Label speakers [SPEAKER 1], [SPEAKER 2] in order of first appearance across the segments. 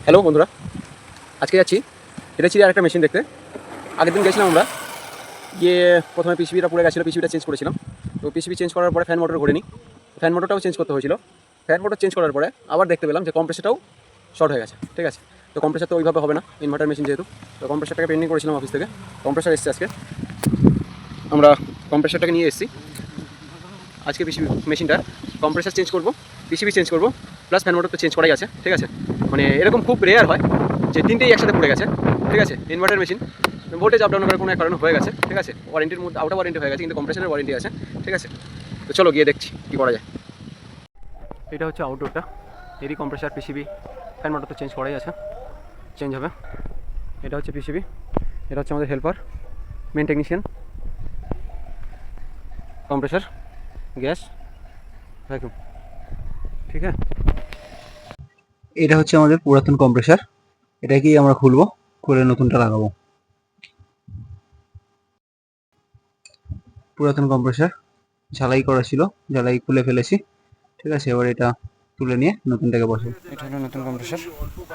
[SPEAKER 1] Hello বন্ধুরা, আজকে যাচ্ছি হিটাচির আরেকটা মেশিন দেখতে। আগের দিন গেছিলাম আমরা, গিয়ে প্রথমে পিসিবিটা পুড়ে গেছিলো, পিসিবিটা চেঞ্জ করেছিলাম। তো পিসিবি চেঞ্জ করার পরে ফ্যান মোটর ঘুরে নিই, ফ্যান মোটরটাও চেঞ্জ করতে হয়েছিল। ফ্যান মোটর চেঞ্জ করার পরে আবার দেখতে পেলাম যে কম্প্রেসারটাও শর্ট হয়ে গেছে। ঠিক আছে, তো কম্প্রেসার তো ওইভাবে হবে না, ইনভার্টার মেশিন যেহেতু। তো কম্প্রেসারটাকে পেন্ডিং করেছিলাম অফিস থেকে, কম্প্রেসার এসছে আজকে। আমরা কম্প্রেসারটাকে নিয়ে এসেছি আজকে। পিসিবি মেশিনটা কম্প্রেসার চেঞ্জ করবো, পিসিবি চেঞ্জ করবো, প্লাস ফ্যান মোটর তো চেঞ্জ করাই আছে। ঠিক আছে, মানে এরকম খুব রেয়ার হয় যে তিনটেই একসাথে পড়ে গেছে। ঠিক আছে, inverter machine voltage up down করার কোনো এক কারণে হয়ে গেছে। ঠিক আছে, ওয়ারেন্টির মধ্যে আউট ওয়ারেন্টি হয়ে গেছে, কিন্তু কম্প্রেসারের ওয়ারেন্টি আছে। ঠিক আছে, তো চলো গিয়ে দেখছি কী করা যায়। এটা হচ্ছে আউটডোরটা, এরই কম্প্রেসার, পিসিবি, ফ্যান মোটর তো চেঞ্জ করাই আছে, চেঞ্জ হবে। এটা হচ্ছে পিসিবি, এটা হচ্ছে আমাদের helper, main technician, compressor, gas, vacuum. ঠিক আছে,
[SPEAKER 2] এটা হচ্ছে আমাদের পুরাতন কম্প্রেসার। এটাকেই আমরা খুলবো, খুলে নতুনটা লাগাবো। পুরাতন কম্প্রেসার ঝালাই করা ছিল, ঝালাই খুলে ফেলেছি। ঠিক আছে, এবার এটা তুলে নিয়ে নতুনটাকে বসাবো।
[SPEAKER 1] এটা হলো নতুন কম্প্রেসার।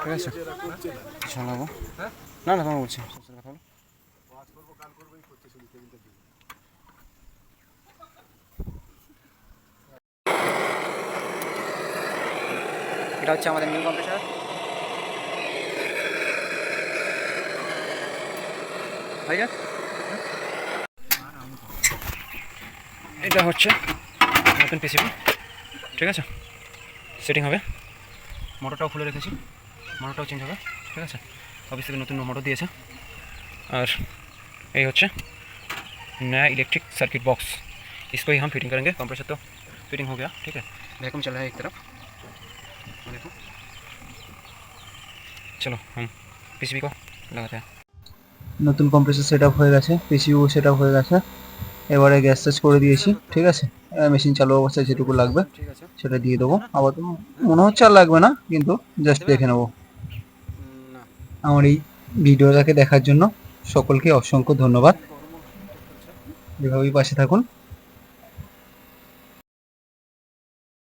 [SPEAKER 1] ঠিক আছে, চালাবো। না না, তোমার বলছি কথা বলো। এটা হচ্ছে আমাদের নিউ কম্প্রেসার। ভাইয়া, এটা হচ্ছে নতুন পিসিবি। ঠিক আছে, সেটিং হবে। মোটরটাও খুলে রেখেছি, মোটরটাও চেঞ্জ হবে। ঠিক আছে, অফিস থেকে নতুন মোটর দিয়েছে। और ये होच्छे नया इलेक्ट्रिक सर्किट बॉक्स, इसको ही हम फिटिंग करेंगे। कंप्रेसर तो फिटिंग हो गया। ठीक है, वैक्यूम चल रहा है एक तरफ, देखो। चलो हम पीसीबी को लगाते हैं।
[SPEAKER 2] নতুন কম্প্রেসার সেটআপ হয়ে গেছে, পিসিইউ সেটআপ হয়ে গেছে। এবারে গ্যাস টাচ করে দিয়েছি। ঠিক আছে, মেশিন চালু অবস্থায় যেটুকু লাগবে
[SPEAKER 1] ঠিক আছে,
[SPEAKER 2] সেটা দিয়ে দেবো। আবার তো মনে হচ্ছে আর লাগবে না, কিন্তু জাস্ট দেখে নেবো।
[SPEAKER 1] না
[SPEAKER 2] আমার এই ভিডিওটাকে দেখার জন্য সকলকে অসংখ্য ধন্যবাদ। এভাবেই পাশে থাকুন।